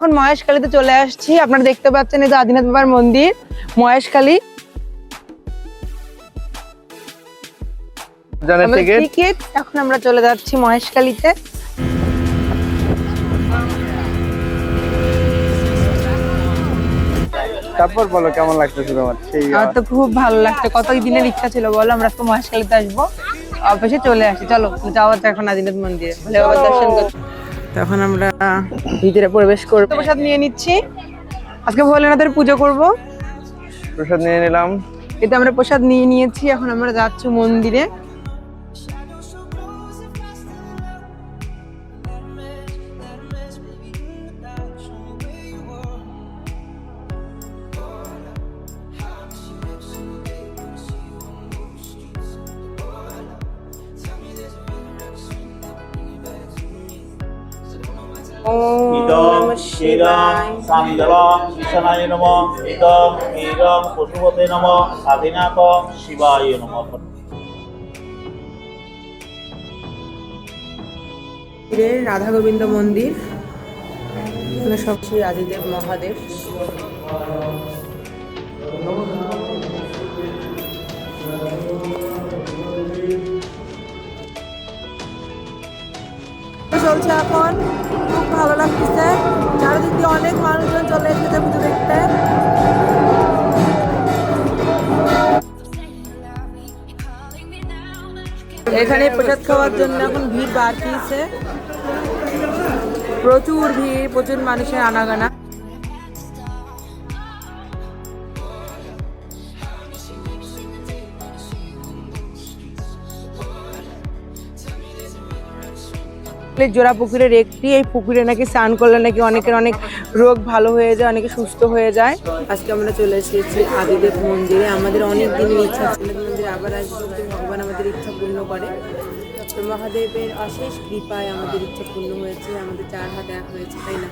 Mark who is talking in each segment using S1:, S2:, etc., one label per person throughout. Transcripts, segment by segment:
S1: এখন মহেশখালীতে চলে আসছি। আপনারা দেখতে পাচ্ছেন এই যে আদিনাথ বাবার মন্দির মহেশখালী। এখন আমরা চলে যাচ্ছি মহেশখালীতে।
S2: তারপর বলো কেমন লাগতেছে তোমার?
S1: আমার তো খুব ভালো লাগছে, কত দিনের ইচ্ছা ছিল বলো আমরা তো মহেশখালীতে আসবো, অবশ্যই চলে আসি। চলো যাওয়া যাক এখন আদিনাথ মন্দিরে, ভোলে বাবার দর্শন করতে। তখন আমরা ভিতরে প্রবেশ করবো, প্রসাদ নিয়ে নিচ্ছি। আজকে ভোলেনাথের পুজো করব,
S2: প্রসাদ নিয়ে নিলাম।
S1: এতে আমরা প্রসাদ নিয়ে নিয়েছি। এখন আমরা যাচ্ছি মন্দিরে।
S3: ইদং শিরং সান্দবং ঈশানায় নমঃ ইদং ক্ষীরং পশুপতে নমঃ স্বাধীনাথং শিবায় নমঃ।
S1: রাধা গোবিন্দ মন্দির, সব শ্রী আদিদেব মহাদেব। চলছে এখন, খুব ভালো লাগতেছে। চারিদিক দিয়ে অনেক মানুষজন চলে এসেছে পুজো দেখতে। এখানে প্রসাদ খাওয়ার জন্য এখন ভিড় বাড়তিছে, প্রচুর ভিড়, প্রচুর মানুষের আনাগোনা। জোড়া পুকুরের একটি, এই পুকুরে নাকি স্নান করলে নাকি অনেকের অনেক রোগ ভালো হয়ে যায়, অনেকে সুস্থ হয়ে যায়। আজকে আমরা চলে এসেছি আদিদেব মন্দিরে। আমাদের অনেক দিনের ইচ্ছা ছিল মন্দিরে আবার আসবো, ভগবান আমাদের ইচ্ছা পূর্ণ করে। তো মহাদেবের অশেষ কৃপায় আমাদের ইচ্ছা পূর্ণ হয়েছে, আমাদের 4 হাত এক হয়েছে, তাই না?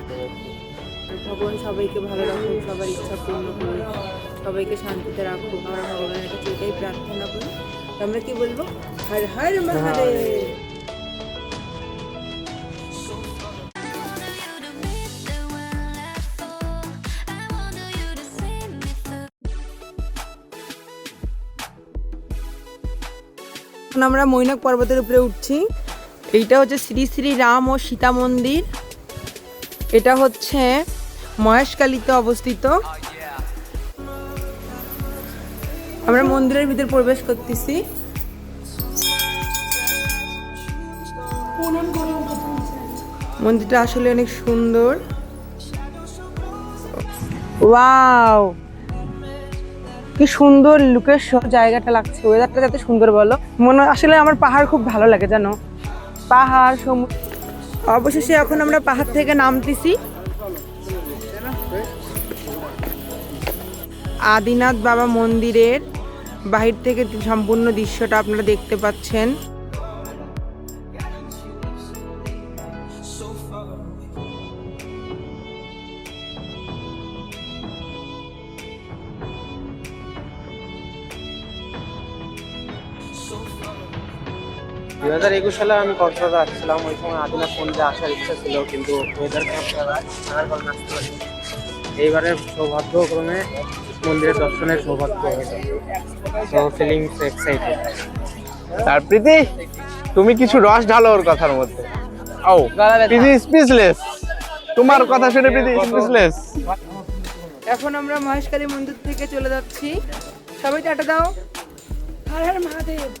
S1: ভগবান সবাইকে ভালো রাখুন, সবার ইচ্ছা পূর্ণ করুন, সবাইকে শান্তিতে রাখুন। আমরা ভগবানের কাছে এটাই প্রার্থনা করি। তো আমরা কি বলবো? হর হর মহাদেব। আমরা মৈনাক পর্বতের উপরে উঠছি। এইটা হচ্ছে শ্রী শ্রী রাম ও সীতা মন্দির। এটা হচ্ছে মহেশখালীতে অবস্থিত। আমরা মন্দিরের ভিতরে প্রবেশ করতেছি। মন্দিরটা আসলে অনেক সুন্দর। ওয়াও, কি সুন্দর লুকের জায়গাটা লাগছে, ওয়েদারটা যাতে সুন্দর বলো। মনে আসলে আমার পাহাড় খুব ভালো লাগে জানো, পাহাড় সমুদ্র। অবশেষে এখন আমরা পাহাড় থেকে নামতেছি। আদিনাথ বাবা মন্দিরের বাহির থেকে সম্পূর্ণ দৃশ্যটা আপনারা দেখতে পাচ্ছেন।
S2: দুই 2021 সালে আমি কক্সবাজার আসছিলাম, ওই সময় আদিনাথ মন্দিরে আসার ইচ্ছা ছিল, কিন্তু ওয়েদার খারাপ কারণে আসতে পারিনি। এইবারে সৌভাগ্যক্রমে মন্দিরের দর্শনের সৌভাগ্য হয়েছে। So feeling excited. আর প্রীতি, তুমি কিছু রস ঢালো ওর কথার মধ্যে। ও প্রীতি স্পিচলেস, তোমার কথা শুনে প্রীতি স্পিচলেস।
S1: এখন আমরা মহেশখালী মন্দির থেকে চলে যাচ্ছি। সবাই টাটা দাও। হর হর মহাদেব।